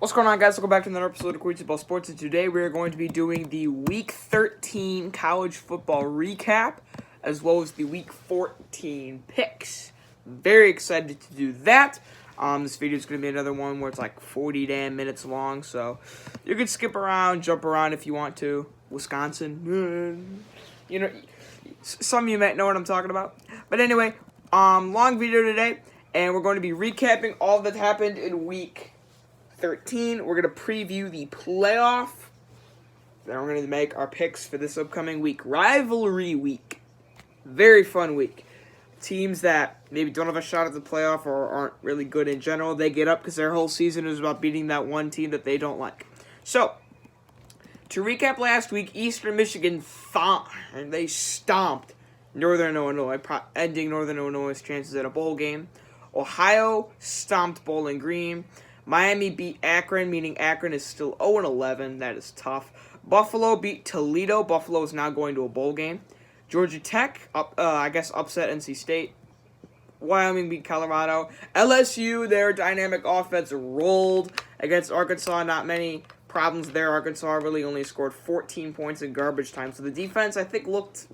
What's going on, guys? Welcome back to another episode of Queens Ball Sports, and today we are going to be doing the Week 13 college football recap, as well as the Week 14 picks. Very excited to do that. This video is going to be another one where it's like 40 damn minutes long, so you can skip around, jump around if you want to. Wisconsin, you know, some of you might know what I'm talking about. But anyway, long video today, and we're going to be recapping all that happened in Week 13. We're going to preview the playoff. Then we're going to make our picks for this upcoming week. Rivalry week. Very fun week. Teams that maybe don't have a shot at the playoff or aren't really good in general, they get up because their whole season is about beating that one team that they don't like. So, to recap last week, Eastern Michigan and they stomped Northern Illinois, ending Northern Illinois' chances at a bowl game. Ohio stomped Bowling Green. Miami beat Akron, meaning Akron is still 0-11. That is tough. Buffalo beat Toledo. Buffalo is now going to a bowl game. Georgia Tech, upset NC State. Wyoming beat Colorado. LSU, their dynamic offense rolled against Arkansas. Not many problems there. Arkansas really only scored 14 points in garbage time. So the defense, I think, looked,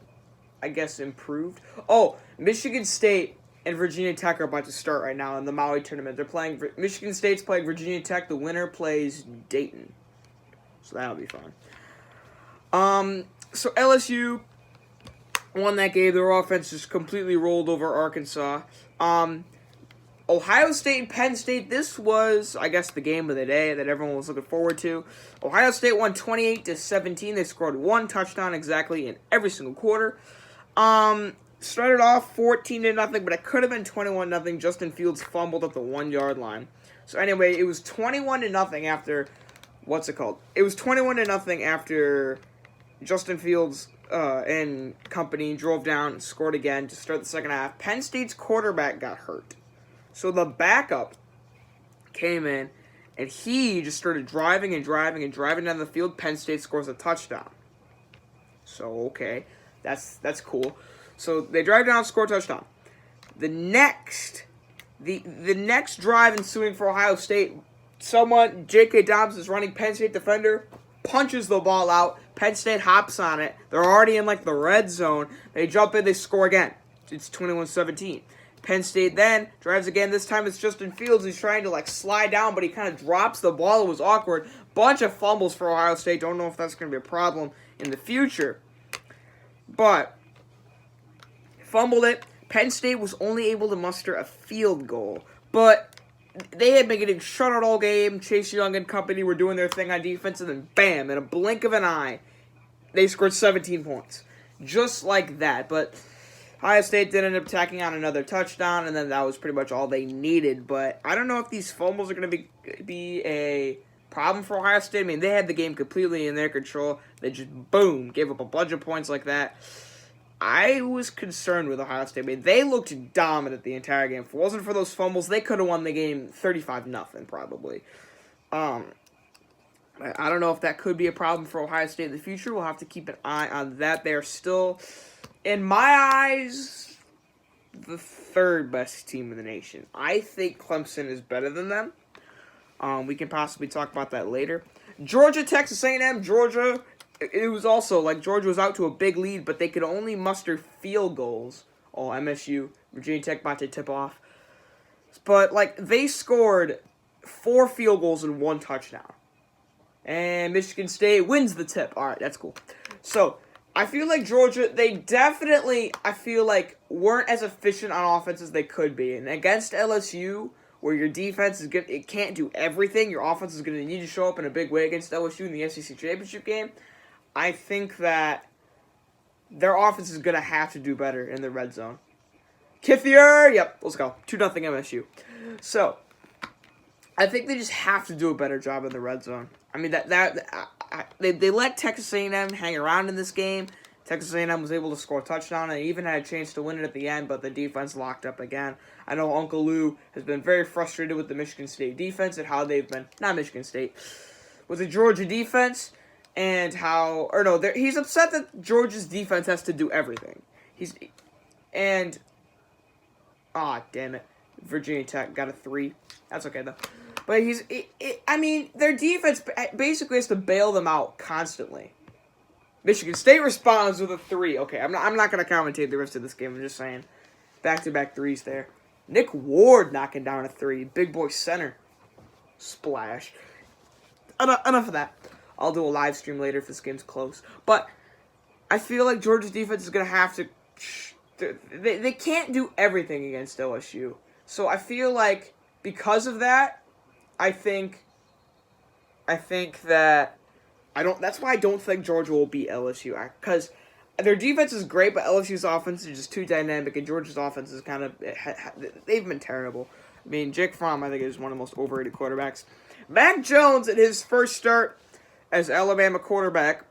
improved. Oh, Michigan State and Virginia Tech are about to start right now in the Maui tournament. They're playing. Michigan State's playing Virginia Tech. The winner plays Dayton, so that'll be fun. So LSU won that game. Their offense just completely rolled over Arkansas. Ohio State and Penn State. This was, the game of the day that everyone was looking forward to. Ohio State won 28-17. They scored one touchdown exactly in every single quarter. Started off 14-0, but it could have been 21-0. Justin Fields fumbled at the 1-yard line. So anyway, it was 21-0 after, It was 21-0 after Justin Fields and company drove down and scored again to start the second half. Penn State's quarterback got hurt. So the backup came in, and he just started driving down the field. Penn State scores a touchdown. So, okay, that's cool. So they drive down, score a touchdown. The next drive ensuing for Ohio State, J.K. Dobbs is running, Penn State defender, punches the ball out. Penn State hops on it. They're already in the red zone. They jump in, they score again. It's 21-17. Penn State then drives again. This time it's Justin Fields. He's trying to slide down, but he kind of drops the ball. It was awkward. Bunch of fumbles for Ohio State. Don't know if that's going to be a problem in the future. But fumbled it. Penn State was only able to muster a field goal. But they had been getting shut out all game. Chase Young and company were doing their thing on defense, and then bam, in a blink of an eye, they scored 17 points. Just like that. But Ohio State did end up tacking on another touchdown, and then that was pretty much all they needed. But I don't know if these fumbles are going to be a problem for Ohio State. I mean, they had the game completely in their control. They just, boom, gave up a bunch of points like that. I was concerned with Ohio State. I mean, they looked dominant the entire game. If it wasn't for those fumbles, they could have won the game 35-0 probably. I don't know if that could be a problem for Ohio State in the future. We'll have to keep an eye on that. They're still, in my eyes, the third best team in the nation. I think Clemson is better than them. We can possibly talk about that later. Georgia, Texas A&M, Georgia. It was also, Georgia was out to a big lead, but they could only muster field goals. Oh, MSU, Virginia Tech about to tip off. But, they scored 4 field goals and 1 touchdown. And Michigan State wins the tip. All right, that's cool. So, I feel like Georgia, they definitely, weren't as efficient on offense as they could be. And against LSU, where your defense it can't do everything, your offense is going to need to show up in a big way against LSU in the SEC championship game. I think that their offense is going to have to do better in the red zone. Kithier, yep, let's go. 2-0 MSU. So, I think they just have to do a better job in the red zone. I mean, they let Texas A&M hang around in this game. Texas A&M was able to score a touchdown and even had a chance to win it at the end, but the defense locked up again. I know Uncle Lou has been very frustrated with the Michigan State defense and how they've been, not Michigan State, with the Georgia defense. And he's upset that Georgia's defense has to do everything. Damn it. Virginia Tech got a 3. That's okay, though. But I mean, their defense basically has to bail them out constantly. Michigan State responds with a 3. Okay, I'm not going to commentate the rest of this game. I'm just saying. Back-to-back threes there. Nick Ward knocking down a 3. Big boy center. Splash. Enough of that. I'll do a live stream later if this game's close. But I feel like Georgia's defense is going to have to... They can't do everything against LSU. So I feel like because of that, I think that... That's why I don't think Georgia will beat LSU. Because their defense is great, but LSU's offense is just too dynamic, and Georgia's offense is kind of... They've been terrible. I mean, Jake Fromm, I think, is one of the most overrated quarterbacks. Mac Jones, in his first start as Alabama quarterback,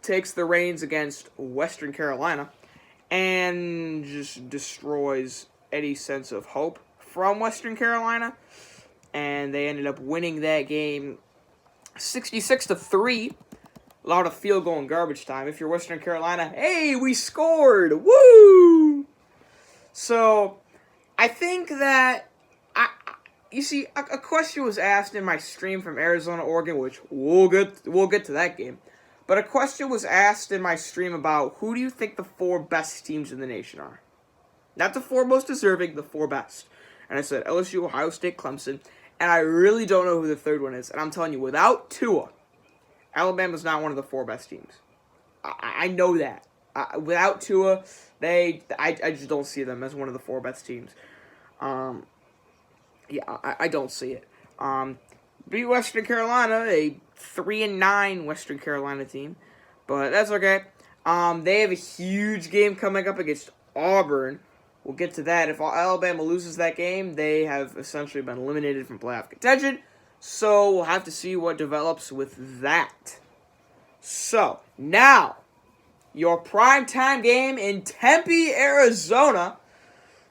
takes the reins against Western Carolina and just destroys any sense of hope from Western Carolina. And they ended up winning that game 66-3. A lot of field goal and garbage time. If you're Western Carolina, hey, we scored! Woo! So, I think that... You see, a question was asked in my stream from Arizona, Oregon, which we'll get to that game. But a question was asked in my stream about who do you think the 4 best teams in the nation are? Not the 4 most deserving, the 4 best. And I said LSU, Ohio State, Clemson. And I really don't know who the third one is. And I'm telling you, without Tua, Alabama's not one of the 4 best teams. I know that. Without Tua, I just don't see them as one of the 4 best teams. Yeah, I don't see it. Beat Western Carolina, a 3-9 Western Carolina team. But that's okay. They have a huge game coming up against Auburn. We'll get to that. If Alabama loses that game, they have essentially been eliminated from playoff contention. So we'll have to see what develops with that. So, now, your primetime game in Tempe, Arizona.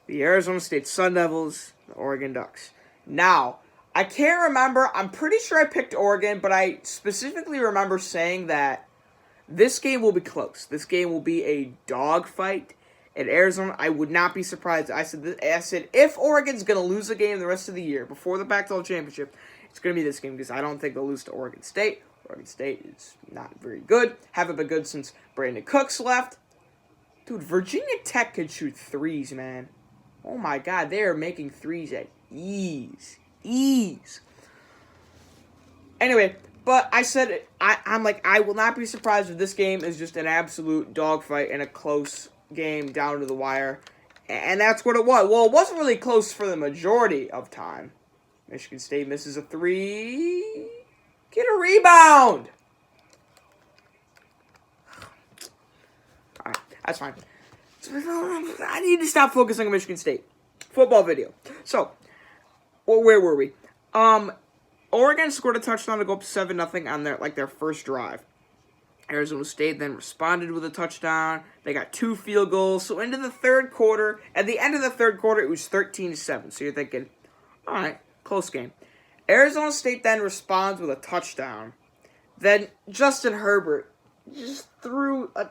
The Arizona State Sun Devils, the Oregon Ducks. Now, I can't remember. I'm pretty sure I picked Oregon, but I specifically remember saying that this game will be close. This game will be a dogfight. At Arizona, I would not be surprised. I said if Oregon's going to lose a game the rest of the year before the Pac-12 championship, it's going to be this game because I don't think they'll lose to Oregon State. Oregon State is not very good. Haven't been good since Brandon Cooks left. Dude, Virginia Tech could shoot threes, man. Oh my God, they are making threes at ease. Anyway, but I said, I'm like, I will not be surprised if this game is just an absolute dogfight and a close game down to the wire. And that's what it was. Well, it wasn't really close for the majority of time. Michigan State misses a 3. Get a rebound! Alright, that's fine. I need to stop focusing on Michigan State. Football video. So, where were we? Oregon scored a touchdown to go up 7-0 on their first drive. Arizona State then responded with a touchdown. They got 2 field goals. So into the third quarter, at the end of the third quarter, it was 13-7. So you're thinking, all right, close game. Arizona State then responds with a touchdown. Then Justin Herbert just threw a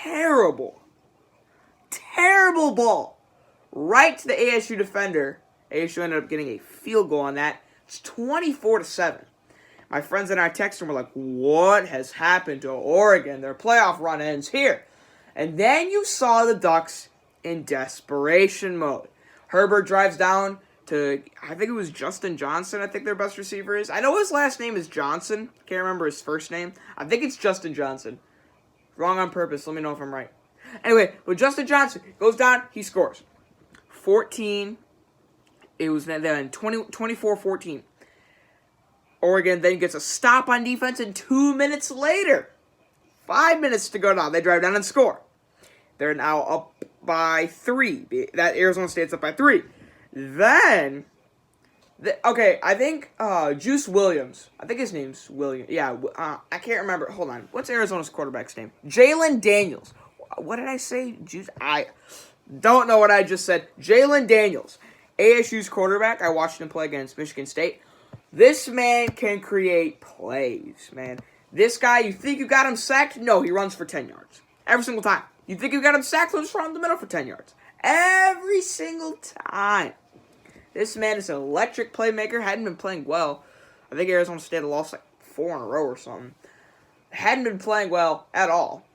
terrible ball right to the ASU defender. ASU ended up getting a field goal on that. It's 24-7. My friends and I texted and were like, what has happened to Oregon? Their playoff run ends here. And then you saw the Ducks in desperation mode. Herbert drives down to, I think it was Justin Johnson, I think their best receiver is. I know his last name is Johnson. Can't remember his first name. I think it's Justin Johnson. Wrong on purpose. Let me know if I'm right. Anyway, with Justin Johnson, goes down, he scores. 14. It was then 24-14. Oregon then gets a stop on defense, and 2 minutes later, 5 minutes to go now, they drive down and score. They're now up by 3. That Arizona State's up by 3. Then, I think Juice Williams. I think his name's William. Yeah, I can't remember. Hold on. What's Arizona's quarterback's name? Jalen Daniels. What did I say? Juice. I don't know what I just said. Jalen Daniels, ASU's quarterback. I watched him play against Michigan State. This man can create plays, man. This guy, you think you got him sacked? No, he runs for 10 yards. Every single time. You think you got him sacked? He'll just run in the middle for 10 yards. Every single time. This man is an electric playmaker. Hadn't been playing well. I think Arizona State had lost like 4 in a row or something. Hadn't been playing well at all.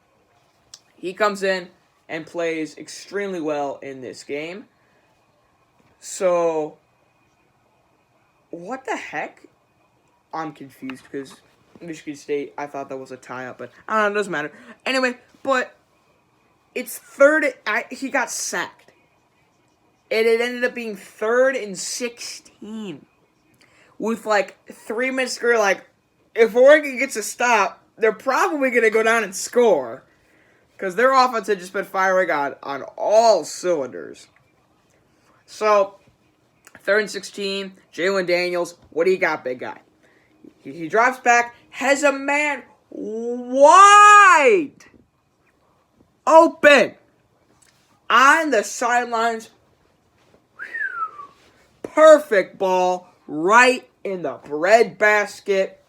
He comes in and plays extremely well in this game. So, what the heck? I'm confused because Michigan State, I thought that was a tie-up, but I don't know, it doesn't matter. Anyway, but it's he got sacked. And it ended up being 3rd and 16. With like 3 minutes to go, like, if Oregon gets a stop, they're probably going to go down and score. Because their offense had just been firing on all cylinders. So, 3rd and 16, Jalen Daniels, what do you got, big guy? He drops back, has a man wide open on the sidelines. Perfect ball right in the breadbasket.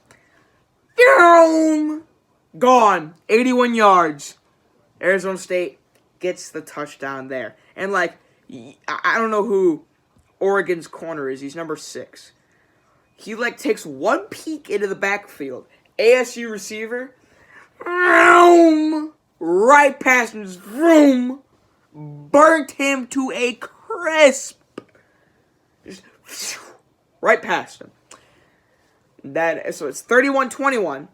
Boom! Gone. 81 yards. Arizona State gets the touchdown there. And, like, I don't know who Oregon's corner is. He's number 6. He, like, takes one peek into the backfield. ASU receiver. Right past his room. Burnt him to a crisp. Just right past him. So it's 31-21.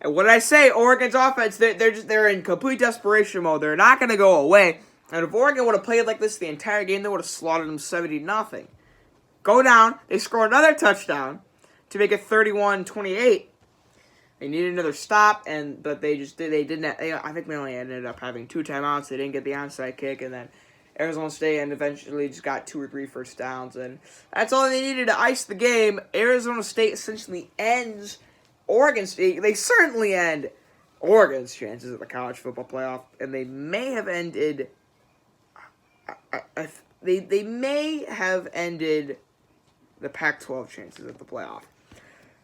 And what did I say? Oregon's offense, they're in complete desperation mode. They're not going to go away. And if Oregon would have played like this the entire game, they would have slaughtered them 70-0. Go down. They score another touchdown to make it 31-28. They needed another stop, but they didn't. I think they only ended up having 2 timeouts. They didn't get the onside kick, and then Arizona State and eventually just got 2 or 3 first downs, and that's all they needed to ice the game. Arizona State essentially ends Oregon State. They certainly end Oregon's chances at the college football playoff, and they may have ended. They may have ended the Pac-12 chances at the playoff.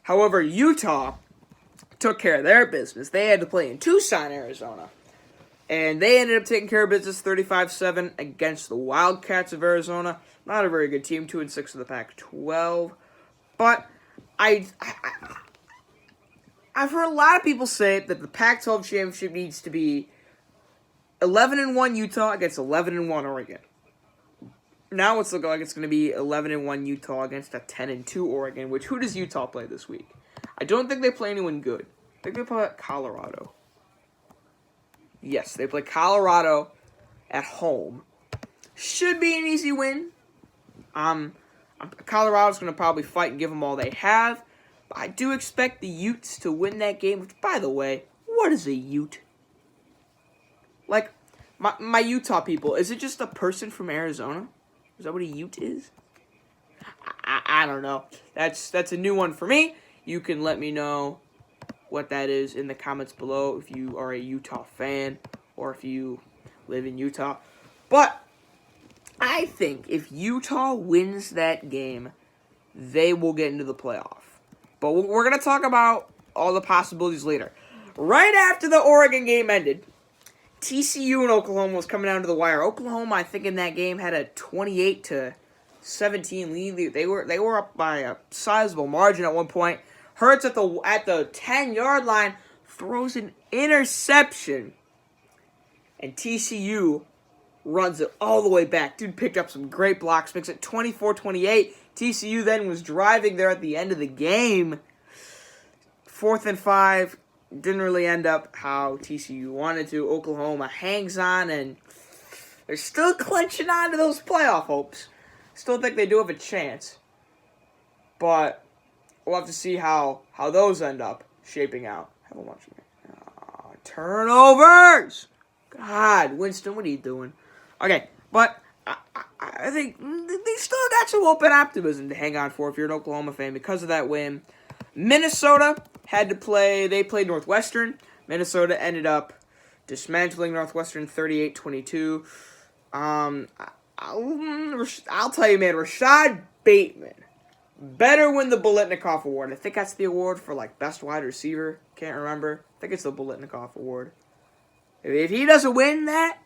However, Utah took care of their business. They had to play in Tucson, Arizona. And they ended up taking care of business 35-7 against the Wildcats of Arizona. Not a very good team, 2-6 of the Pac-12. But I've heard a lot of people say that the Pac-12 championship needs to be 11-1 Utah against 11-1 Oregon. Now it's looking like it's going to be 11-1 Utah against a 10-2 Oregon, which who does Utah play this week? I don't think they play anyone good. I think they play Colorado. Yes, they play Colorado at home. Should be an easy win. Colorado's going to probably fight and give them all they have. But I do expect the Utes to win that game. Which, by the way, what is a Ute? Like, my Utah people, is it just a person from Arizona? Is that what a Ute is? I don't know. That's a new one for me. You can let me know what that is in the comments below if you are a Utah fan or if you live in Utah. But I think if Utah wins that game, they will get into the playoff. But we're going to talk about all the possibilities later. Right after the Oregon game ended, TCU and Oklahoma was coming down to the wire. Oklahoma, I think, in that game had a 28-17 lead. They were up by a sizable margin at one point. Hurts at the 10-yard line throws an interception, and TCU runs it all the way back. Dude picked up some great blocks, makes it 24-28. TCU then was driving there at the end of the game. 4th and 5. Didn't really end up how TCU wanted to. Oklahoma hangs on, and they're still clenching on to those playoff hopes. Still think they do have a chance. But we'll have to see how those end up shaping out. Have a watch. Turnovers! God, Winston, what are you doing? Okay, but I think they still got some open optimism to hang on for if you're an Oklahoma fan because of that win. Minnesota had to play. They played Northwestern. Minnesota ended up dismantling Northwestern 38-22. I'll tell you, man, Rashad Bateman better win the Biletnikoff Award. I think that's the award for, like, best wide receiver. Can't remember. I think it's the Biletnikoff Award. If he doesn't win that,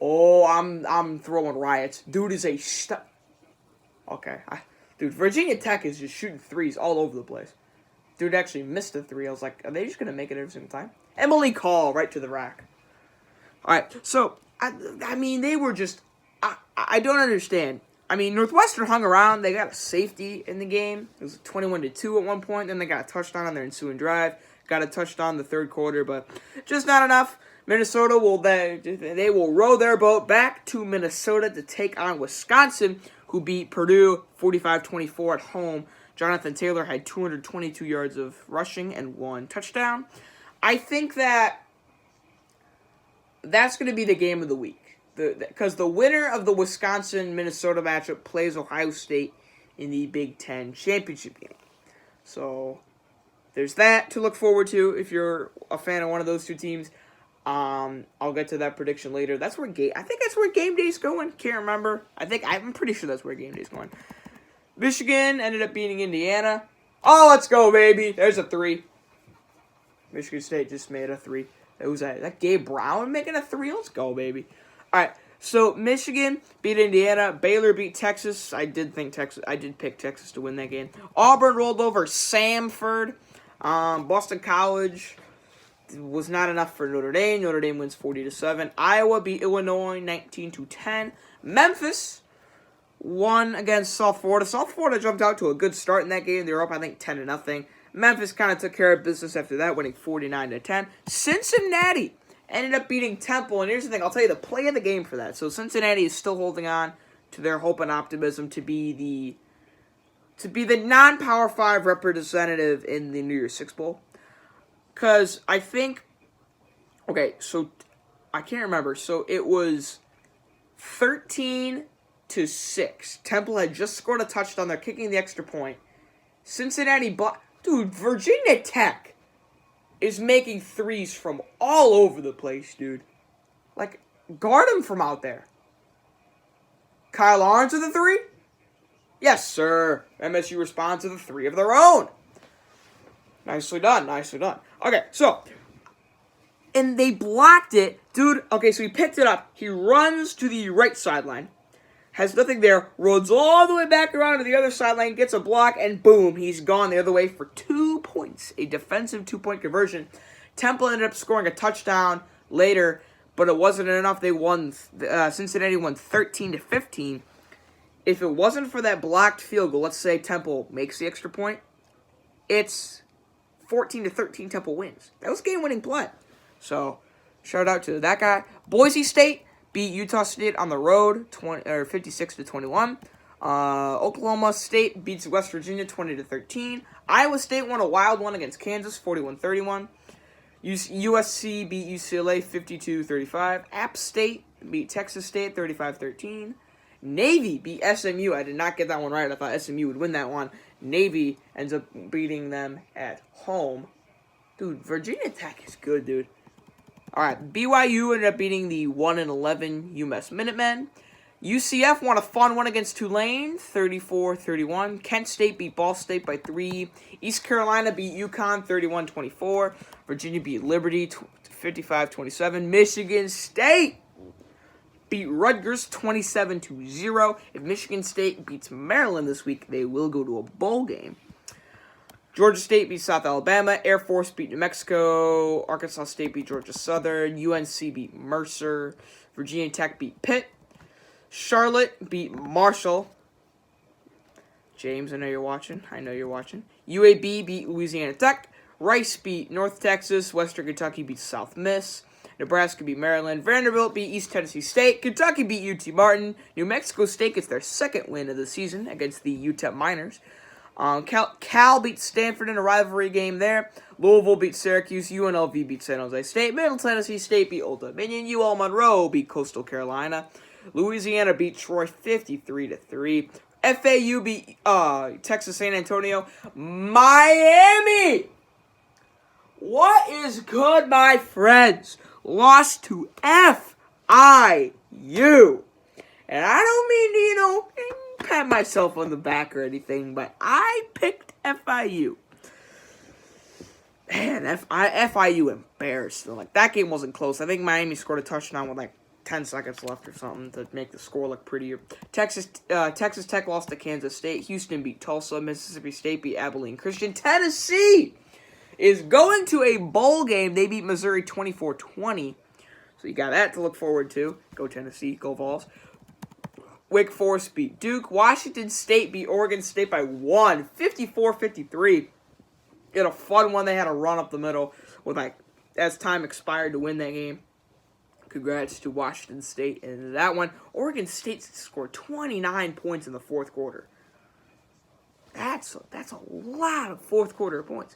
I'm throwing riots. Dude is a Okay. Dude, Virginia Tech is just shooting threes all over the place. Dude actually missed a three. I was like, are they just going to make it every single time? Emily Call right to the rack. All right, so, I mean, they were just, I don't understand. I mean, Northwestern hung around. They got a safety in the game. It was 21-2 at one point. Then they got a touchdown on their ensuing drive. Got a touchdown in the third quarter, but just not enough. Minnesota they will row their boat back to Minnesota to take on Wisconsin, who beat Purdue 45-24 at home. Jonathan Taylor had 222 yards of rushing and 1 touchdown. I think that's going to be the game of the week. Because the winner of the Wisconsin-Minnesota matchup plays Ohio State in the Big Ten championship game. So, there's that to look forward to if you're a fan of one of those two teams. I'll get to that prediction later. I think that's where game day's going. Can't remember. I'm pretty sure that's where game day's going. Michigan ended up beating Indiana. Oh, let's go, baby. There's a 3. Michigan State just made a 3. Who's that? Is that Gabe Brown making a 3? Let's go, baby. All right, so Michigan beat Indiana. Baylor beat Texas. I did pick Texas to win that game. Auburn rolled over Samford. Boston College was not enough for Notre Dame. Notre Dame wins 40-7. Iowa beat Illinois 19-10. Memphis won against South Florida. South Florida jumped out to a good start in that game. They were up, I think, 10-0. Memphis kind of took care of business after that, winning 49-10. Cincinnati ended up beating Temple, and here's the thing, I'll tell you the play of the game for that. So Cincinnati is still holding on to their hope and optimism to be the non-Power 5 representative in the New Year's Six Bowl. Because I think, okay, so I can't remember. So it was 13-6. Temple had just scored a touchdown. They're kicking the extra point. Cincinnati, dude, Virginia Tech is making threes from all over the place, dude. Like, guard him from out there. Kyle Lawrence with a 3? Yes, sir. MSU responds with a 3 of their own. Nicely done, nicely done. Okay, so, and they blocked it. Dude, okay, so he picked it up. He runs to the right sideline. Has nothing there, runs all the way back around to the other sideline, gets a block, and boom, he's gone the other way for 2 points. A defensive 2-point conversion. Temple ended up scoring a touchdown later, but it wasn't enough. They won. Cincinnati won 13-15. If it wasn't for that blocked field goal, let's say Temple makes the extra point, it's 14-13. Temple wins. That was game-winning play. So, shout out to that guy. Boise State beat Utah State on the road, 56-21. Oklahoma State beats West Virginia 20-13. Iowa State won a wild one against Kansas, 41-31. USC beat UCLA 52-35. App State beat Texas State 35-13. Navy beat SMU. I did not get that one right. I thought SMU would win that one. Navy ends up beating them at home. Dude, Virginia Tech is good, dude. All right, BYU ended up beating the 1-11 UMass Minutemen. UCF won a fun one against Tulane, 34-31. Kent State beat Ball State by 3. East Carolina beat UConn, 31-24. Virginia beat Liberty, 55-27. Michigan State beat Rutgers, 27-0. If Michigan State beats Maryland this week, they will go to a bowl game. Georgia State beat South Alabama. Air Force beat New Mexico. Arkansas State beat Georgia Southern. UNC beat Mercer. Virginia Tech beat Pitt. Charlotte beat Marshall. James, I know you're watching. UAB beat Louisiana Tech. Rice beat North Texas. Western Kentucky beat South Miss. Nebraska beat Maryland. Vanderbilt beat East Tennessee State. Kentucky beat UT Martin. New Mexico State gets their second win of the season against the UTEP Miners. Cal beat Stanford in a rivalry game there. Louisville beat Syracuse. UNLV beat San Jose State. Middle Tennessee State beat Old Dominion. UL Monroe beat Coastal Carolina. Louisiana beat Troy 53-3. FAU beat Texas San Antonio. Miami! What is good, my friends? Lost to FIU. And I don't mean to, pat myself on the back or anything, but I picked FIU. Man, FIU embarrassed them. Like, that game wasn't close. I think Miami scored a touchdown with, 10 seconds left or something to make the score look prettier. Texas Tech lost to Kansas State. Houston beat Tulsa. Mississippi State beat Abilene Christian. Tennessee is going to a bowl game. They beat Missouri 24-20. So you got that to look forward to. Go Tennessee. Go Vols. Wake Forest beat Duke. Washington State beat Oregon State by 1, 54-53. It a fun one. They had a run up the middle with as time expired to win that game. Congrats to Washington State in that one. Oregon State scored 29 points in the fourth quarter. That's a lot of fourth quarter points.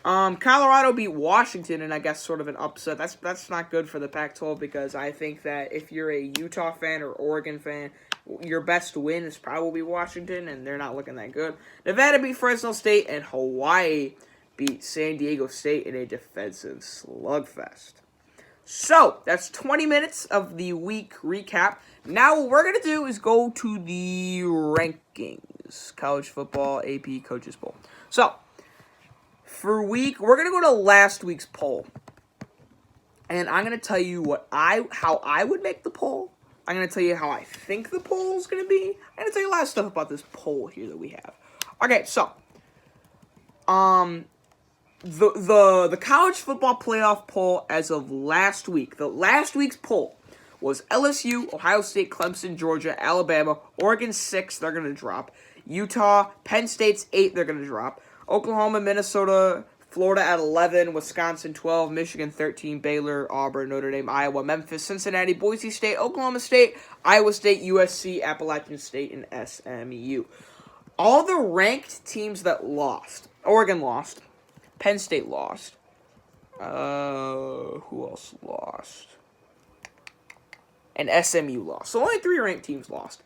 Colorado beat Washington, and I guess sort of an upset. That's not good for the Pac-12 because I think that if you're a Utah fan or Oregon fan, your best win is probably Washington, and they're not looking that good. Nevada beat Fresno State, and Hawaii beat San Diego State in a defensive slugfest. So, that's 20 minutes of the week recap. Now what we're going to do is go to the rankings. College football AP Coaches Poll. So, we're going to go to last week's poll. And I'm going to tell you how I would make the poll. I'm going to tell you how I think the poll is going to be. I'm going to tell you a lot of stuff about this poll here that we have. Okay, so, the college football playoff poll as of last week. The last week's poll was LSU, Ohio State, Clemson, Georgia, Alabama, Oregon 6, they're going to drop. Utah, Penn State's 8, they're going to drop. Oklahoma, Minnesota, Florida at 11, Wisconsin 12, Michigan 13, Baylor, Auburn, Notre Dame, Iowa, Memphis, Cincinnati, Boise State, Oklahoma State, Iowa State, USC, Appalachian State, and SMU. All the ranked teams that lost. Oregon lost. Penn State lost. Who else lost? And SMU lost. So only 3 ranked teams lost.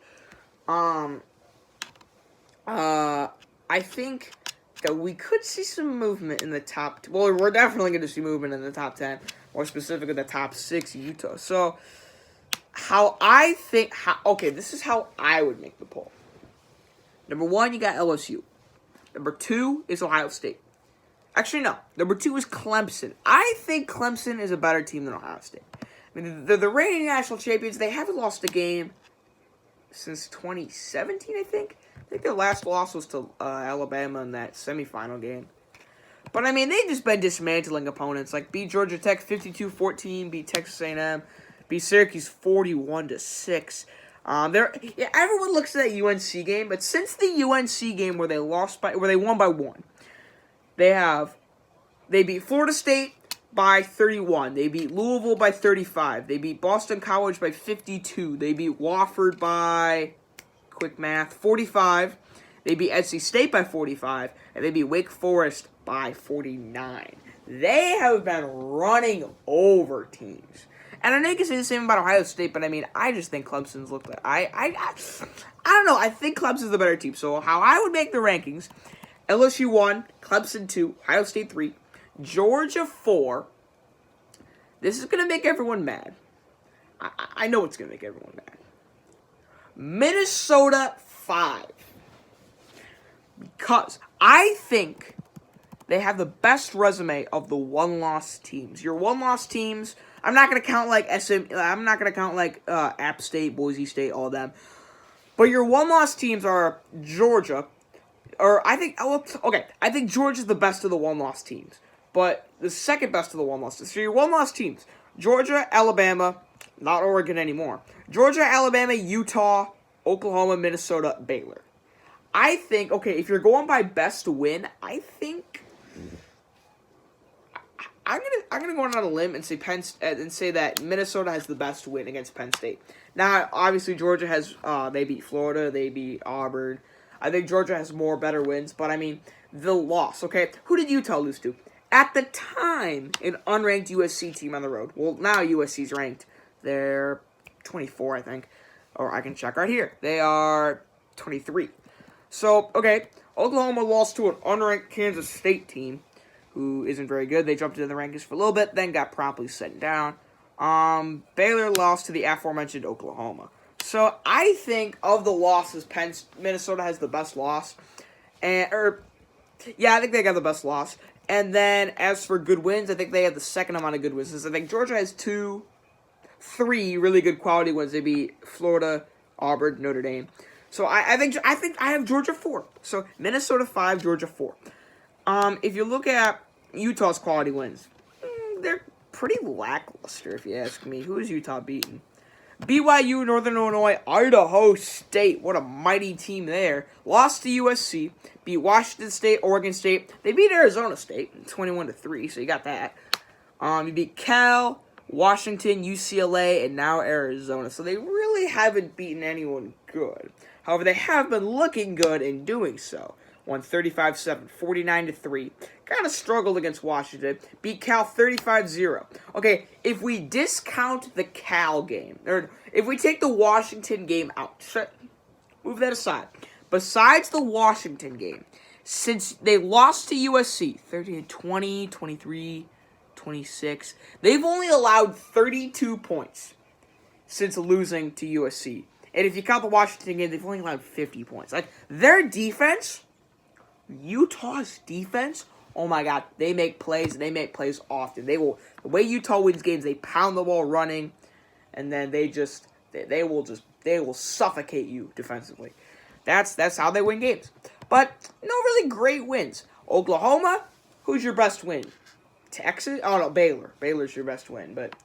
I think that we could see some movement in the top. Well, we're definitely going to see movement in the top 10, more specifically the top 6. Utah. So this is how I would make the poll. Number 1, you got LSU. Number 2 is Ohio State. Actually, no. Number 2 is Clemson. I think Clemson is a better team than Ohio State. I mean, they're the reigning national champions. They haven't lost a game since 2017, I think. I think their last loss was to Alabama in that semifinal game. But, I mean, they've just been dismantling opponents. Like, beat Georgia Tech 52-14, beat Texas A&M, beat Syracuse 41-6. Everyone looks at that UNC game, but since the UNC game where they won by 1, they beat Florida State by 31. They beat Louisville by 35. They beat Boston College by 52. They beat Wofford by, quick math, 45. They beat NC State by 45. And they beat Wake Forest by 49. They have been running over teams. And I know you can say the same about Ohio State, but I mean, I just think Clemson's looked like... I don't know. I think Clemson's the better team. So how I would make the rankings... LSU 1, Clemson 2, Ohio State 3, Georgia 4. This is going to make everyone mad. I know it's going to make everyone mad. Minnesota 5. Because I think they have the best resume of the one-loss teams. Your one-loss teams, I'm not going to count like I'm not going to count like App State, Boise State, all of them. But your one-loss teams are Georgia, I think Georgia's the best of the one-loss teams. But the second best of the one-loss teams. So your one-loss teams, Georgia, Alabama, not Oregon anymore. Georgia, Alabama, Utah, Oklahoma, Minnesota, Baylor. I think, if you're going by best win, I think I'm gonna go on a limb and say that Minnesota has the best win against Penn State. Now, obviously, Georgia has they beat Florida, they beat Auburn. I think Georgia has better wins, but I mean, the loss, okay? Who did Utah lose to? At the time, an unranked USC team on the road. Well, now USC's ranked. They're 24, I think. Or I can check right here. They are 23. So, Oklahoma lost to an unranked Kansas State team who isn't very good. They jumped into the rankings for a little bit, then got promptly set down. Baylor lost to the aforementioned Oklahoma. So I think of the losses, Minnesota has the best loss. I think they got the best loss. And then as for good wins, I think they have the second amount of good wins. I think Georgia has 2. three really good quality wins. They beat Florida, Auburn, Notre Dame. So I think I have Georgia 4. So Minnesota 5, Georgia 4. If you look at Utah's quality wins, they're pretty lackluster if you ask me. Who is Utah beating? BYU, Northern Illinois, Idaho State. What a mighty team there. Lost to USC. Beat Washington State, Oregon State. They beat Arizona State 21-3, so you got that. You beat Cal, Washington, UCLA, and now Arizona. So they really haven't beaten anyone good. However, they have been looking good in doing so. Won 35-7, 49-3. Kind of struggled against Washington. Beat Cal 35-0. Okay, if we discount the Cal game, or if we take the Washington game out, move that aside. Besides the Washington game, since they lost to USC, 30-20, 23-26, they've only allowed 32 points since losing to USC. And if you count the Washington game, they've only allowed 50 points. Like, their defense, Utah's defense, oh my god, they make plays, and they make plays often. They will, the way Utah wins games, they pound the ball running, and then they will suffocate you defensively. That's how they win games. But no really great wins. Oklahoma, who's your best win? Texas? Oh no, Baylor. Baylor's your best win. But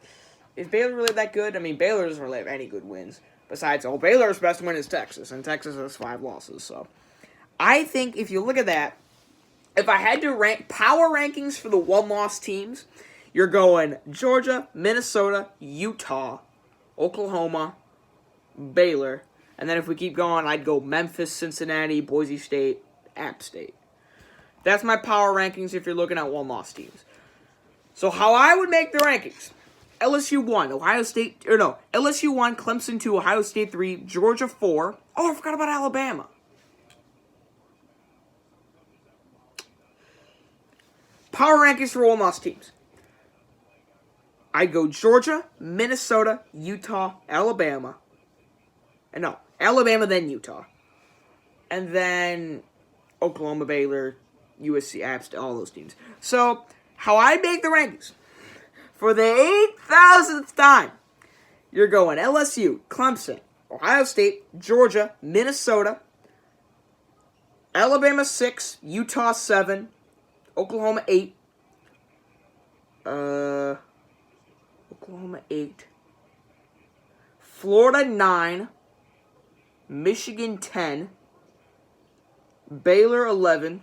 is Baylor really that good? I mean, Baylor doesn't really have any good wins. Besides, Baylor's best win is Texas, and Texas has 5 losses. So I think if you look at that, if I had to rank power rankings for the one-loss teams, you're going Georgia, Minnesota, Utah, Oklahoma, Baylor, and then if we keep going, I'd go Memphis, Cincinnati, Boise State, App State. That's my power rankings if you're looking at one-loss teams. So how I would make the rankings: LSU 1, LSU 1, Clemson 2, Ohio State 3, Georgia 4. Oh, I forgot about Alabama. Power rankings for one-loss teams. I'd go Georgia, Minnesota, Utah, Alabama. And no, Alabama, then Utah. And then Oklahoma, Baylor, USC, App State, all those teams. So, how I make the rankings: for the 8,000th time, you're going LSU, Clemson, Ohio State, Georgia, Minnesota, Alabama 6, Utah 7, Oklahoma 8, Florida 9, Michigan 10, Baylor 11,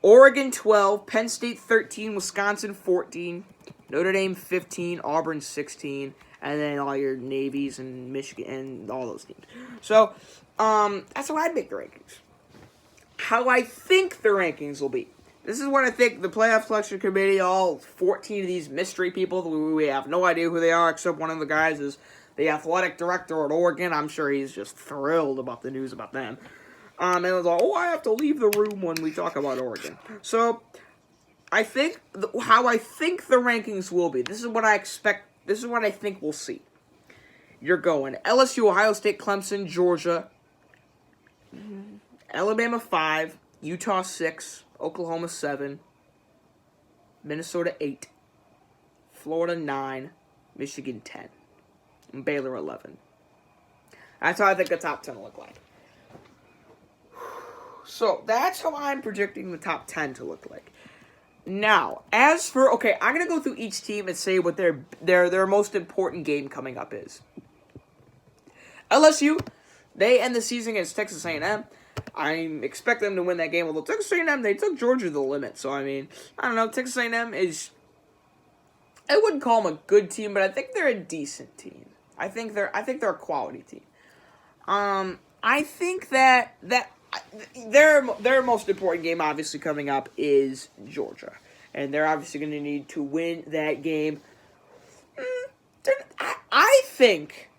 Oregon 12, Penn State 13, Wisconsin 14, Notre Dame 15, Auburn 16, and then all your Navies and Michigan and all those teams. So, that's how I'd make the rankings. How I think the rankings will be. This is what I think the playoff selection committee, all 14 of these mystery people, we have no idea who they are, except one of the guys is the athletic director at Oregon. I'm sure he's just thrilled about the news about them. And it was like, I have to leave the room when we talk about Oregon. So, I think, how I think the rankings will be, this is what I expect, this is what I think we'll see. You're going LSU, Ohio State, Clemson, Georgia, Alabama 5, Utah 6, Oklahoma 7, Minnesota 8, Florida 9, Michigan 10, and Baylor 11. That's how I think the top 10 will look like. So, that's how I'm predicting the top 10 to look like. Now, as for, I'm going to go through each team and say what their most important game coming up is. LSU, they end the season against Texas A&M. I expect them to win that game, although Texas A&M, they took Georgia to the limit. So, I mean, I don't know, Texas A&M is, I wouldn't call them a good team, but I think they're a decent team. I think they're a quality team. I think that their most important game, obviously, coming up is Georgia. And they're obviously going to need to win that game. I think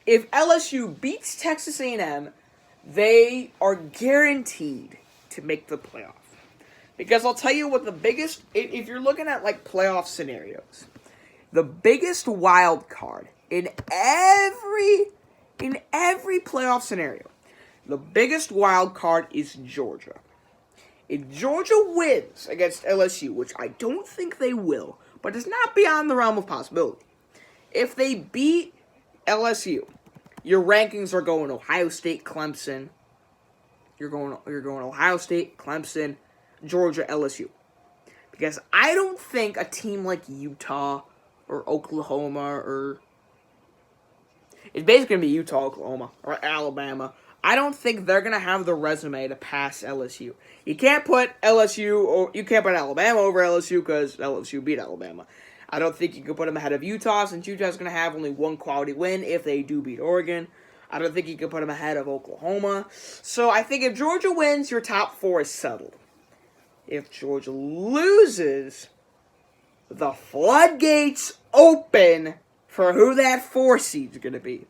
if LSU beats Texas A&M, they are guaranteed to make the playoff. Because I'll tell you what the biggest, if you're looking at like playoff scenarios, the biggest wild card in every playoff scenario, the biggest wild card is Georgia. If Georgia wins against LSU, which I don't think they will, but it's not beyond the realm of possibility. If they beat LSU, your rankings are going Ohio State, Clemson. You're going Ohio State, Clemson, Georgia, LSU. Because I don't think a team like Utah or Oklahoma or it's basically going to be Utah, Oklahoma, or Alabama. I don't think they're going to have the resume to pass LSU. You can't put Alabama over LSU because LSU beat Alabama. I don't think you can put them ahead of Utah since Utah's going to have only one quality win if they do beat Oregon. I don't think you can put them ahead of Oklahoma. So I think if Georgia wins, your top 4 is settled. If Georgia loses, the floodgates open for who that 4 seed is going to be.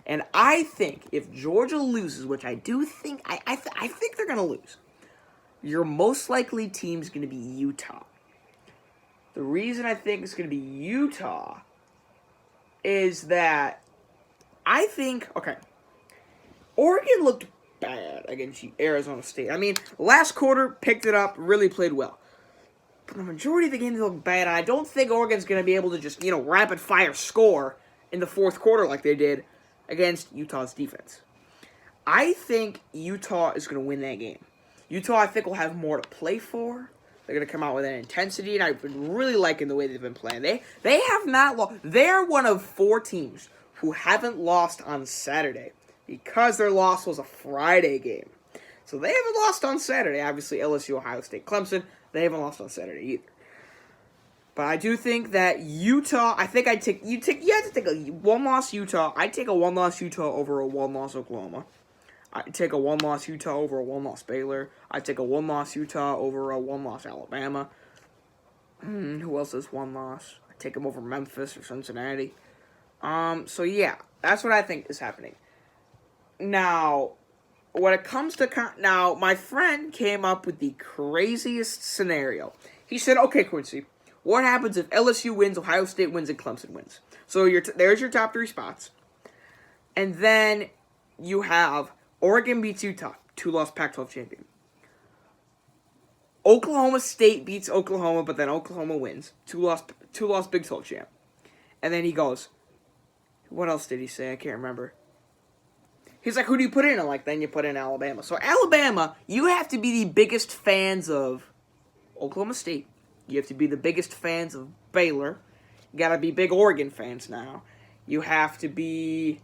And I think if Georgia loses, which I do think, I think they're going to lose, your most likely team is going to be Utah. The reason I think it's going to be Utah is that I think, Oregon looked bad against Arizona State. I mean, last quarter, picked it up, really played well. But the majority of the game, they look bad. And I don't think Oregon's going to be able to just, rapid-fire score in the fourth quarter like they did against Utah's defense. I think Utah is going to win that game. Utah, I think, will have more to play for. They're going to come out with an intensity, and I've been really liking the way they've been playing. They have not lost. They're one of 4 teams who haven't lost on Saturday because their loss was a Friday game. So they haven't lost on Saturday. Obviously, LSU, Ohio State, Clemson, they haven't lost on Saturday either. But I do think that Utah, you have to take a 1-loss Utah. I'd take a 1-loss Utah over a 1-loss Oklahoma. I'd take a 1-loss Utah over a 1-loss Baylor. I'd take a 1-loss Utah over a 1-loss Alabama. Who else is 1-loss? I'd take them over Memphis or Cincinnati. So yeah, that's what I think is happening. Now, when it comes to... Now, my friend came up with the craziest scenario. He said, okay, Quincy, what happens if LSU wins, Ohio State wins, and Clemson wins? So there's your top 3 spots. And then you have Oregon beats Utah, 2-loss Pac-12 champion. Oklahoma State beats Oklahoma, but then Oklahoma wins, 2-loss Big 12 champ. And then he goes, what else did he say? I can't remember. He's like, who do you put in? I'm like, then you put in Alabama. So Alabama, you have to be the biggest fans of Oklahoma State. You have to be the biggest fans of Baylor. You gotta be big Oregon fans now. You have to be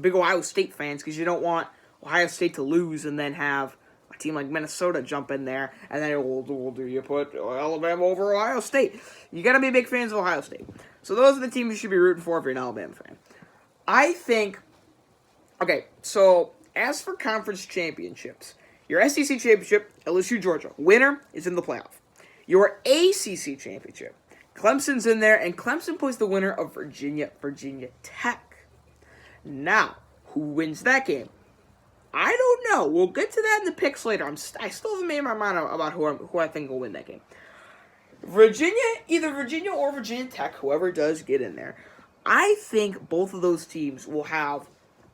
big Ohio State fans because you don't want Ohio State to lose and then have a team like Minnesota jump in there and then do you put Alabama over Ohio State? You gotta be big fans of Ohio State. So those are the teams you should be rooting for if you're an Alabama fan. I think, so as for conference championships, your SEC championship, LSU, Georgia, winner is in the playoff. Your ACC championship, Clemson's in there, and Clemson plays the winner of Virginia Tech. Now, who wins that game? I don't know. We'll get to that in the picks later. I still haven't made my mind about who I think will win that game. Either Virginia or Virginia Tech, whoever does get in there. I think both of those teams will have...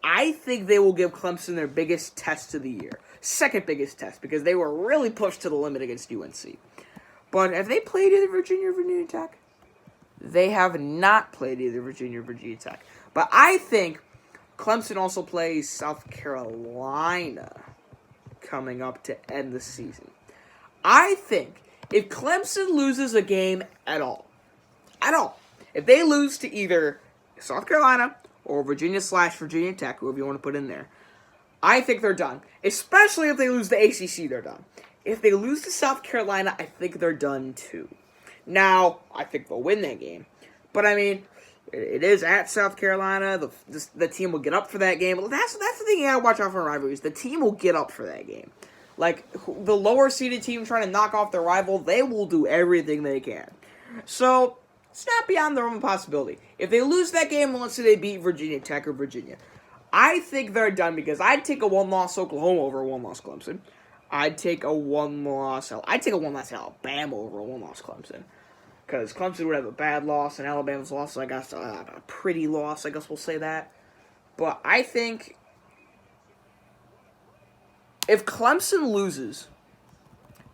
I think they will give Clemson their biggest test of the year. Second biggest test, because they were really pushed to the limit against UNC. But have they played either Virginia or Virginia Tech? They have not played either Virginia or Virginia Tech. But I think Clemson also plays South Carolina coming up to end the season. I think if Clemson loses a game at all, if they lose to either South Carolina or Virginia/Virginia Tech, whoever you want to put in there, I think they're done. Especially if they lose the ACC, they're done. If they lose to South Carolina, I think they're done too. Now, I think they'll win that game. But, I mean, it is at South Carolina. The team will get up for that game. That's the thing you gotta watch out for in rivalries. The team will get up for that game. Like, the lower-seeded team trying to knock off their rival, they will do everything they can. So, it's not beyond the realm of possibility. If they lose that game, let's say they beat Virginia Tech or Virginia, I think they're done because I'd take a 1-loss Oklahoma over a 1-loss Clemson. I'd take a 1-loss Alabama over a 1-loss Clemson. Because Clemson would have a bad loss and Alabama's loss, I guess, a pretty loss, I guess we'll say that. But I think if Clemson loses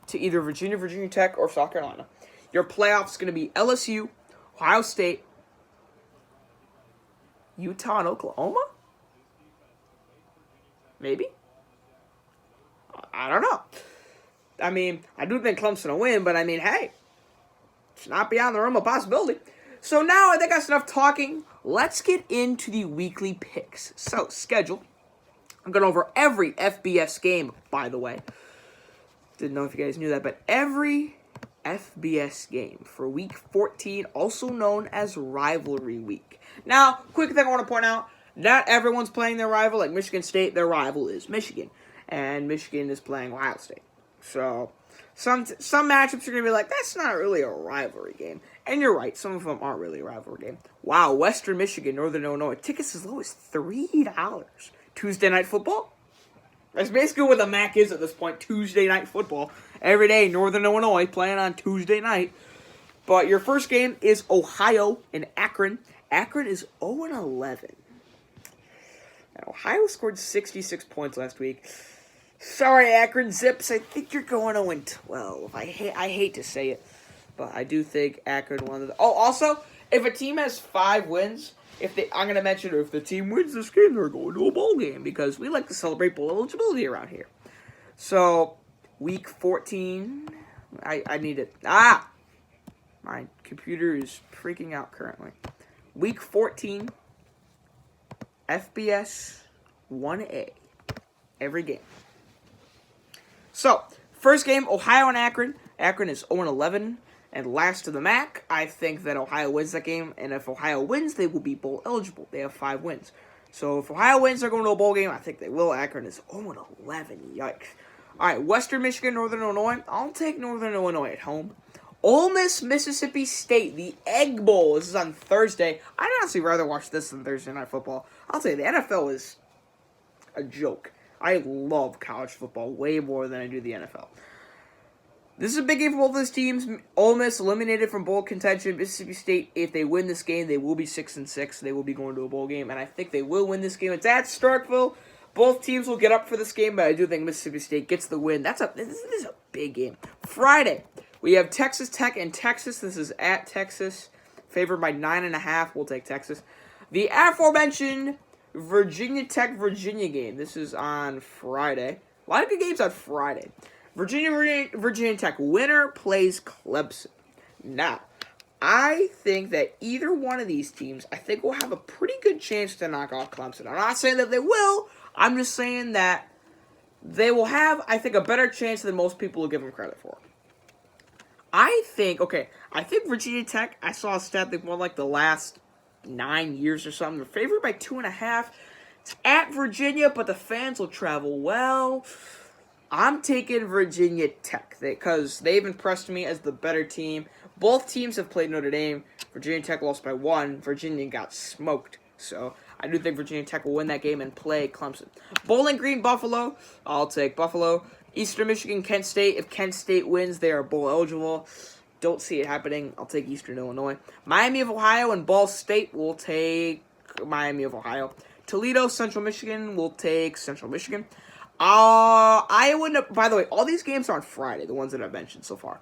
to either Virginia Tech, or South Carolina, Your playoffs going to be LSU, Ohio State, Utah, and Oklahoma? Maybe? I don't know. I mean, I do think Clemson will win, but I mean, hey, it's not beyond the realm of possibility. So now I think that's enough talking. Let's get into the weekly picks. So, schedule. I'm going over every FBS game, by the way. Didn't know if you guys knew that, but every FBS game for week 14, also known as rivalry week. Now, quick thing I want to point out, not everyone's playing their rival. Like Michigan State, their rival is Michigan, and Michigan is playing Ohio State. So, some matchups are going to be like, that's not really a rivalry game. And you're right, some of them aren't really a rivalry game. Wow, Western Michigan, Northern Illinois, tickets as low as $3. Tuesday Night Football? That's basically what the MAC is at this point, Tuesday Night Football. Every day, Northern Illinois playing on Tuesday night. But your first game is Ohio and Akron. Akron is 0-11. And Ohio scored 66 points last week. Sorry, Akron Zips, I think you're going 0-12. I hate to say it, but I do think Akron won. Oh, also, if a team has 5 wins, I'm going to mention if the team wins this game, they're going to a bowl game because we like to celebrate bowl eligibility around here. So, week 14, I need it. My computer is freaking out currently. Week 14, FBS 1A, every game. So, first game, Ohio and Akron. Akron is 0-11 and last to the MAC. I think that Ohio wins that game, and if Ohio wins, they will be bowl eligible. They have 5 wins. So, if Ohio wins, they're going to a bowl game. I think they will. Akron is 0-11. Yikes. All right, Western Michigan, Northern Illinois. I'll take Northern Illinois at home. Ole Miss, Mississippi State, the Egg Bowl. This is on Thursday. I'd honestly rather watch this than Thursday Night Football. I'll tell you, the NFL is a joke. I love college football way more than I do the NFL. This is a big game for both those teams. Ole Miss eliminated from bowl contention. Mississippi State, if they win this game, they will be 6-6. They will be going to a bowl game, and I think they will win this game. It's at Starkville. Both teams will get up for this game, but I do think Mississippi State gets the win. This is a big game. Friday, we have Texas Tech and Texas. This is at Texas, favored by 9.5. We'll take Texas. The aforementioned Virginia Tech-Virginia game. This is on Friday. A lot of good games on Friday. Virginia Tech winner plays Clemson. Now, I think that either one of these teams, I think will have a pretty good chance to knock off Clemson. I'm not saying that they will. I'm just saying that they will have, I think, a better chance than most people will give them credit for. I think Virginia Tech, I saw a stat they've won like the last 9 years or something. They're favored by 2.5. It's at Virginia, but the fans will travel well. I'm taking Virginia Tech because they've impressed me as the better team. Both teams have played Notre Dame. Virginia Tech lost by 1. Virginia got smoked. So I do think Virginia Tech will win that game and play Clemson. Bowling Green, Buffalo. I'll take Buffalo. Eastern Michigan, Kent State. If Kent State wins, they are bowl eligible. Don't see it happening. I'll take Eastern Illinois. Miami of Ohio and Ball State will take Miami of Ohio. Toledo, Central Michigan will take Central Michigan. Iowa, by the way, all these games are on Friday, the ones that I've mentioned so far.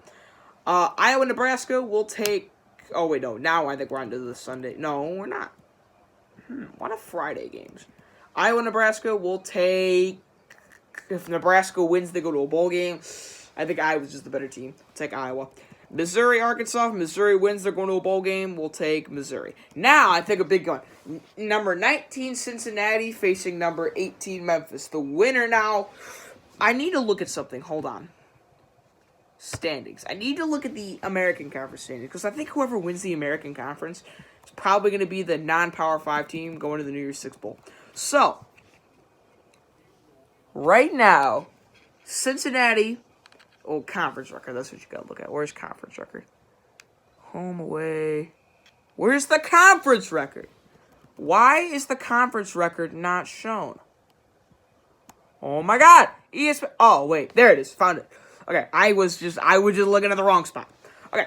Iowa, Nebraska will take, oh wait, no, now I think we're on to the Sunday. No, we're not. What are Friday games? Iowa, Nebraska will take, if Nebraska wins, they go to a bowl game. I think Iowa's just the better team. I'll take Iowa. Missouri, Arkansas. If Missouri wins, they're going to a bowl game. We'll take Missouri. Now, I think a big one. Number 19, Cincinnati, facing number 18, Memphis. The winner now. I need to look at something. Hold on. Standings. I need to look at the American Conference standings, because I think whoever wins the American Conference is probably going to be the non-Power 5 team going to the New Year's Six Bowl. So, right now, Cincinnati... Oh, conference record. That's what you got to look at. Where's conference record? Home, away. Where's the conference record? Why is the conference record not shown? Oh, my God. ESPN. Oh, wait. There it is. Found it. Okay. I was just looking at the wrong spot. Okay.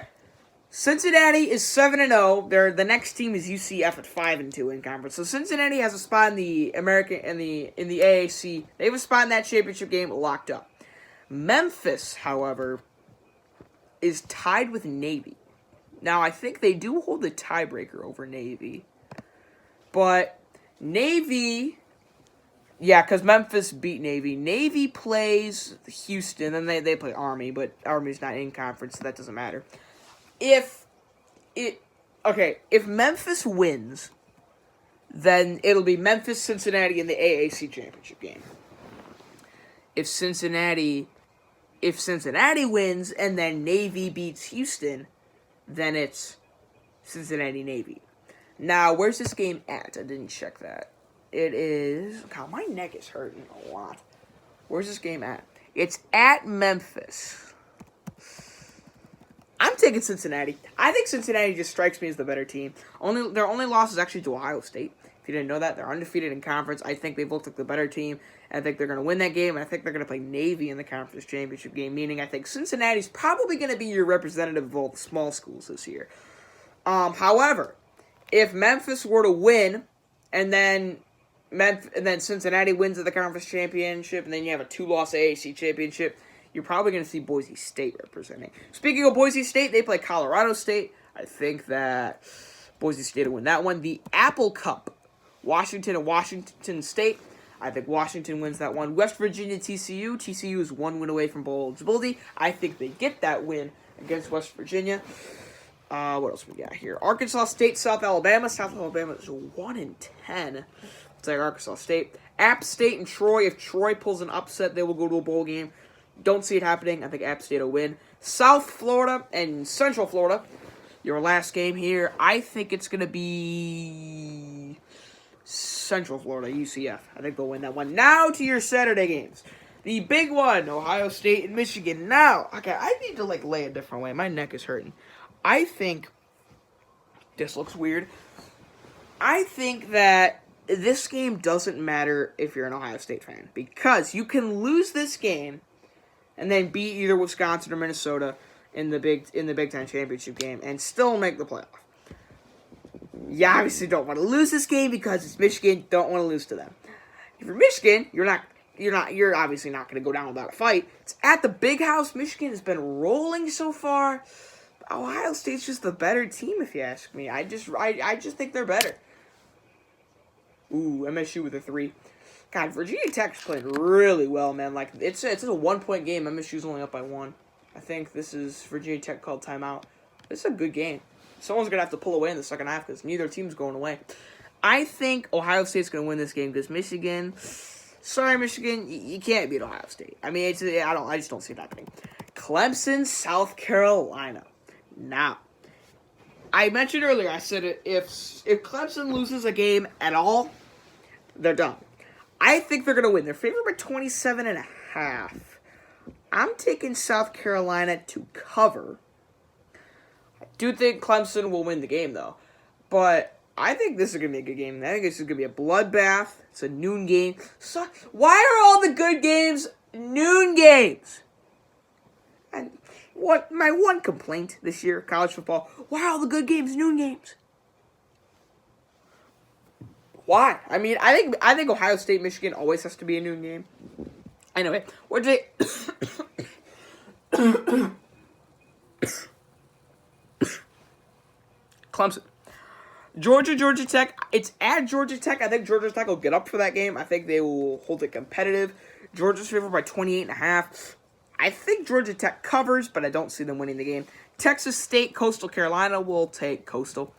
Cincinnati is 7-0. The next team is UCF at 5-2 in conference. So Cincinnati has a spot in the American in the AAC. They have a spot in that championship game locked up. Memphis, however, is tied with Navy. Now, I think they do hold the tiebreaker over Navy. But Navy... Yeah, because Memphis beat Navy. Navy plays Houston, and they play Army, but Army's not in conference, so that doesn't matter. If Memphis wins, then it'll be Memphis-Cincinnati in the AAC championship game. If Cincinnati wins and then Navy beats Houston, then it's Cincinnati-Navy. Now, where's this game at? I didn't check that. It is... God, my neck is hurting a lot. Where's this game at? It's at Memphis. I'm taking Cincinnati. I think Cincinnati just strikes me as the better team. Their only loss is actually to Ohio State. If you didn't know that, they're undefeated in conference. I think they've looked like the better team. I think they're going to win that game. And I think they're going to play Navy in the conference championship game, meaning I think Cincinnati's probably going to be your representative of all the small schools this year. However, if Memphis were to win, and then Cincinnati wins at the conference championship, and then you have a 2-loss AAC championship, you're probably going to see Boise State representing. Speaking of Boise State, they play Colorado State. I think that Boise State will win that one. The Apple Cup, Washington and Washington State. I think Washington wins that one. West Virginia, TCU. TCU is 1 win away from bowl eligibility. I think they get that win against West Virginia. What else we got here? Arkansas State, South Alabama. South Alabama is 1-10. It's like Arkansas State. App State and Troy. If Troy pulls an upset, they will go to a bowl game. Don't see it happening. I think App State will win. South Florida and Central Florida. Your last game here. I think it's going to be Central Florida, UCF. I think they'll win that one. Now to your Saturday games. The big one, Ohio State and Michigan. Now, okay, I need to lay a different way. My neck is hurting. I think this looks weird. I think that this game doesn't matter if you're an Ohio State fan, because you can lose this game and then beat either Wisconsin or Minnesota in the Big Ten championship game and still make the playoff. You obviously don't want to lose this game because it's Michigan. Don't want to lose to them. If you're Michigan, you're obviously not going to go down without a fight. It's at the Big House. Michigan has been rolling so far. Ohio State's just the better team, if you ask me. I just think they're better. Ooh, MSU with a 3. God, Virginia Tech's playing really well, man. Like, it's a 1-point game. MSU's only up by 1. I think this is Virginia Tech called timeout. This is a good game. Someone's going to have to pull away in the second half because neither team's going away. I think Ohio State's going to win this game because Michigan... Sorry, Michigan, you can't beat Ohio State. I mean, I just don't see it happening. Clemson, South Carolina. Now, I mentioned earlier, I said if Clemson loses a game at all, they're done. I think they're going to win. They're favored by 27.5. I'm taking South Carolina to cover. I do think Clemson will win the game, though. But I think this is going to be a good game. I think this is going to be a bloodbath. It's a noon game. So, why are all the good games noon games? And my one complaint this year, college football, why are all the good games noon games? Why? I mean, I think Ohio State, Michigan always has to be a noon game. Anyway, what'd they... Clemson. Georgia Tech. It's at Georgia Tech. I think Georgia Tech will get up for that game. I think they will hold it competitive. Georgia's favored by 28.5. I think Georgia Tech covers, but I don't see them winning the game. Texas State, Coastal Carolina will take Coastal.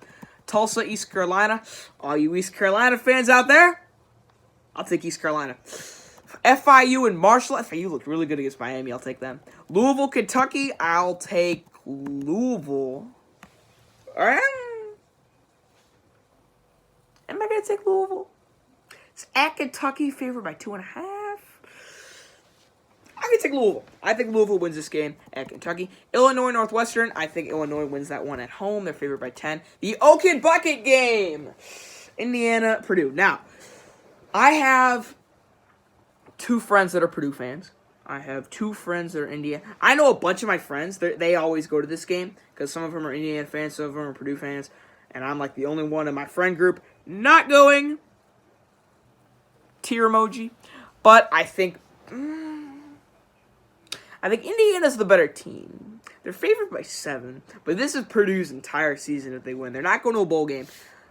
Tulsa, East Carolina. All you East Carolina fans out there, I'll take East Carolina. FIU and Marshall. FIU looked really good against Miami. I'll take them. Louisville, Kentucky. I'll take Louisville. All right. Am I going to take Louisville? It's at Kentucky, favored by 2.5. I'm going to take Louisville. I think Louisville wins this game at Kentucky. Illinois, Northwestern. I think Illinois wins that one at home. They're favored by 10. The Oak and Bucket game. Indiana, Purdue. Now, I have 2 friends that are Purdue fans. I have 2 friends that are Indiana. I know a bunch of my friends. They always go to this game because some of them are Indiana fans, some of them are Purdue fans. And I'm like the only one in my friend group not going. Tear emoji. But I think Indiana's the better team. They're favored by 7, but this is Purdue's entire season if they win. They're not going to a bowl game,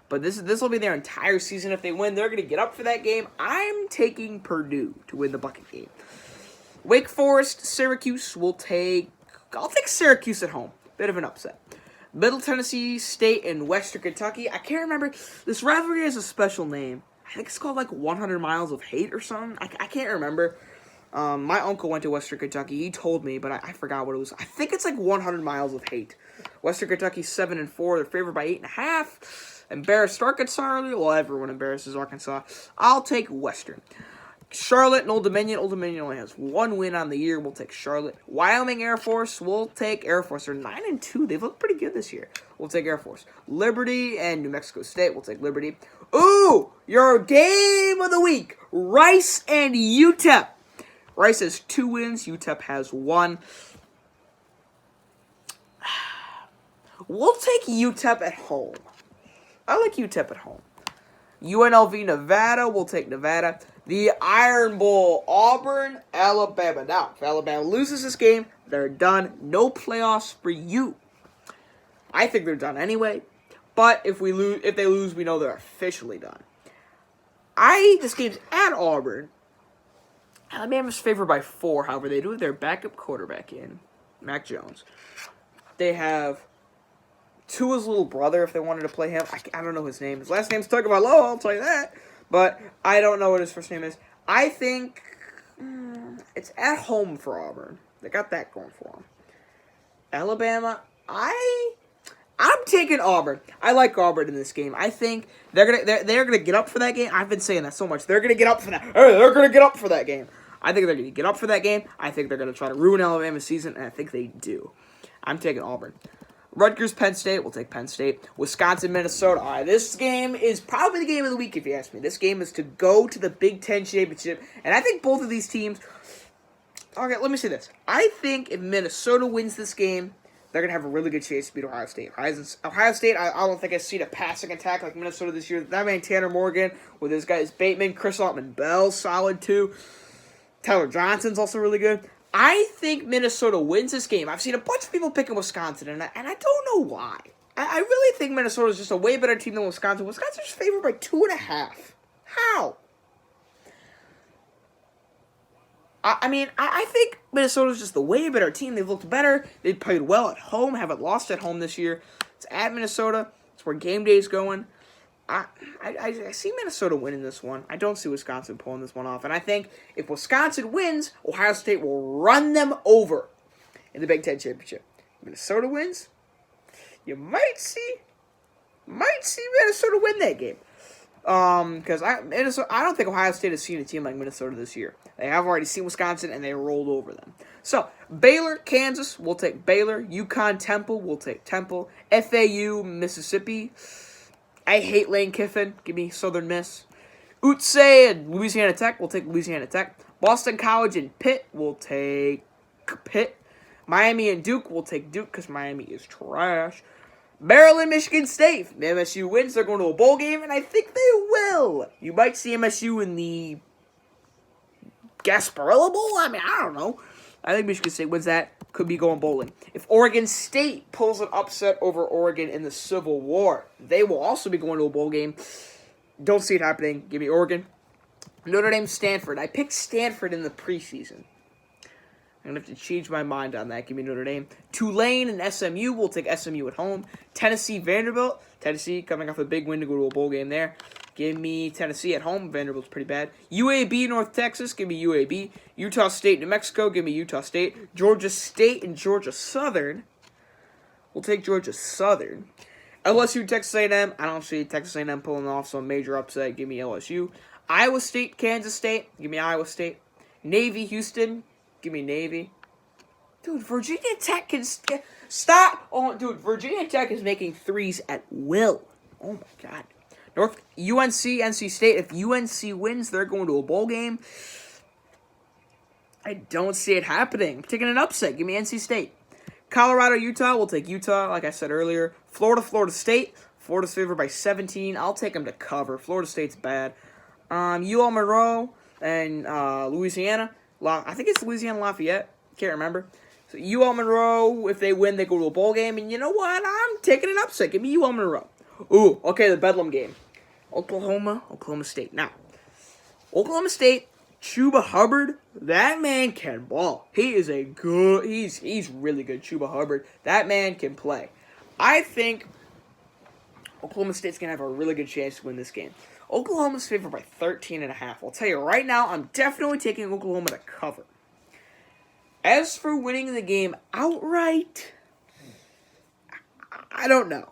but this will be their entire season if they win. They're going to get up for that game. I'm taking Purdue to win the bucket game. Wake Forest, Syracuse I'll take Syracuse at home. Bit of an upset. Middle Tennessee State and Western Kentucky. I can't remember. This rivalry has a special name. I think it's called like 100 Miles of Hate or something. I can't remember. My uncle went to Western Kentucky. He told me, but I forgot what it was. I think it's like 100 Miles of Hate. Western Kentucky 7-4. They're favored by 8.5. Embarrassed Arkansas. Well, everyone embarrasses Arkansas. I'll take Western. Charlotte and Old Dominion. Old Dominion only has 1 win on the year. We'll take Charlotte. Wyoming Air Force. We'll take Air Force. They're 9-2. They've looked pretty good this year. We'll take Air Force. Liberty and New Mexico State. We'll take Liberty. Ooh, your game of the week. Rice and UTEP. Rice has 2 wins. UTEP has 1. We'll take UTEP at home. I like UTEP at home. UNLV Nevada. We'll take Nevada. The Iron Bowl, Auburn, Alabama. Now, if Alabama loses this game, they're done. No playoffs for you. I think they're done anyway. But if they lose, we know they're officially done. This game's at Auburn. Alabama's favored by 4. However, they do have their backup quarterback in, Mac Jones. They have Tua's little brother, if they wanted to play him. I don't know his name. His last name's Tagovailoa, I'll tell you that. But I don't know what his first name is. I think it's at home for Auburn. They got that going for them. Alabama, I'm taking Auburn. I like Auburn in this game. I think they're gonna get up for that game. I've been saying that so much. They're gonna get up for that. They're gonna get up for that game. I think they're gonna get up for that game. I think they're gonna try to ruin Alabama's season, and I think they do. I'm taking Auburn. Rutgers, Penn State. We'll take Penn State. Wisconsin, Minnesota. All right, this game is probably the game of the week, if you ask me. This game is to go to the Big Ten Championship, and I think both of these teams. Okay, let me say this. I think if Minnesota wins this game, they're going to have a really good chance to beat Ohio State. Ohio State, I don't think I've seen a passing attack like Minnesota this year. That man, Tanner Morgan, with his guys Bateman, Chris Altman-Bell, solid too. Tyler Johnson's also really good. I think Minnesota wins this game. I've seen a bunch of people picking Wisconsin, and I don't know why. I really think Minnesota is just a way better team than Wisconsin. Wisconsin's favored by 2.5. How? I think Minnesota's just the way better team. They've looked better. They've played well at home. Haven't lost at home this year. It's at Minnesota. It's where game day is going. I see Minnesota winning this one. I don't see Wisconsin pulling this one off. And I think if Wisconsin wins, Ohio State will run them over in the Big Ten Championship. Minnesota wins, you might see Minnesota win that game. Because I don't think Ohio State has seen a team like Minnesota this year. They have already seen Wisconsin, and they rolled over them. So, Baylor, Kansas, we'll take Baylor. UConn, Temple, we'll take Temple. FAU, Mississippi. I hate Lane Kiffin. Give me Southern Miss. Utse and Louisiana Tech, we'll take Louisiana Tech. Boston College and Pitt, we'll take Pitt. Miami and Duke, we'll take Duke because Miami is trash. Maryland, Michigan State. If MSU wins, they're going to a bowl game, and I think they will. You might see MSU in the Gasparilla Bowl? I don't know. I think Michigan State wins that. Could be going bowling. If Oregon State pulls an upset over Oregon in the Civil War, they will also be going to a bowl game. Don't see it happening. Give me Oregon. Notre Dame, Stanford. I picked Stanford in the preseason. I'm going to have to change my mind on that. Give me Notre Dame. Tulane and SMU. We'll take SMU at home. Tennessee, Vanderbilt. Tennessee coming off a big win to go to a bowl game there. Give me Tennessee at home. Vanderbilt's pretty bad. UAB, North Texas. Give me UAB. Utah State, New Mexico. Give me Utah State. Georgia State and Georgia Southern. We'll take Georgia Southern. LSU, Texas A&M. I don't see Texas A&M pulling off some major upset. Give me LSU. Iowa State, Kansas State. Give me Iowa State. Navy, Houston. Give me Navy. Dude, Virginia Tech can stop. Oh, dude, Virginia Tech is making threes at will. Oh, my God. UNC, NC State. If UNC wins, they're going to a bowl game. I don't see it happening. I'm taking an upset. Give me NC State. Colorado, Utah. We'll take Utah, like I said earlier. Florida, Florida State. Florida's favored by 17. I'll take them to cover. Florida State's bad. UL Monroe and Louisiana. I think it's Louisiana Lafayette. Can't remember. So UL Monroe, if they win, they go to a bowl game. And you know what? I'm taking an upset. Give me UL Monroe. Ooh, okay, the Bedlam game. Oklahoma State. Now, Oklahoma State, Chuba Hubbard, that man can ball. He is a good, he's really good, Chuba Hubbard. That man can play. I think Oklahoma State's going to have a really good chance to win this game. Oklahoma's favored by 13.5. I'll tell you right now, I'm definitely taking Oklahoma to cover. As for winning the game outright, I don't know.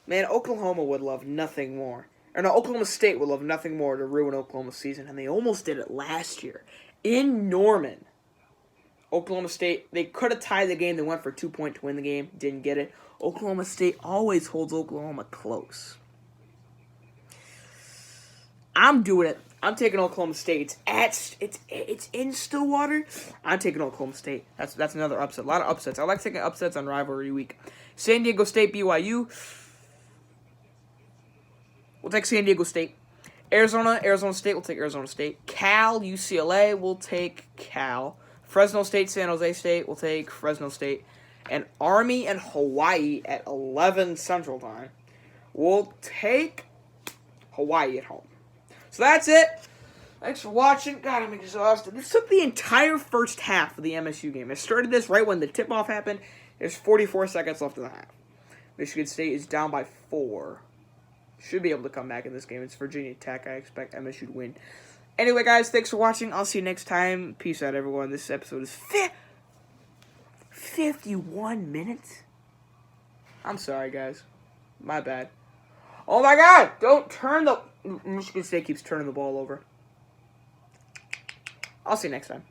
Man, Oklahoma would love nothing more. Or no, Oklahoma State would love nothing more to ruin Oklahoma's season, and they almost did it last year. In Norman, Oklahoma State, they could have tied the game. They went for 2 points to win the game. Didn't get it. Oklahoma State always holds Oklahoma close. I'm doing it. I'm taking Oklahoma State. It's in Stillwater. I'm taking Oklahoma State. That's another upset. A lot of upsets. I like taking upsets on rivalry week. San Diego State, BYU. We'll take San Diego State. Arizona State, we'll take Arizona State. Cal, UCLA, we'll take Cal. Fresno State, San Jose State, we'll take Fresno State. And Army and Hawaii at 11 Central Time, we'll take Hawaii at home. So that's it. Thanks for watching. God, I'm exhausted. This took the entire first half of the MSU game. I started this right when the tip-off happened. There's 44 seconds left in the half. Michigan State is down by 4. Should be able to come back in this game. It's Virginia Tech. I expect MSU to win. Anyway, guys, thanks for watching. I'll see you next time. Peace out, everyone. This episode is 51 minutes. I'm sorry, guys. My bad. Oh, my God. Don't turn the... Michigan State keeps turning the ball over. I'll see you next time.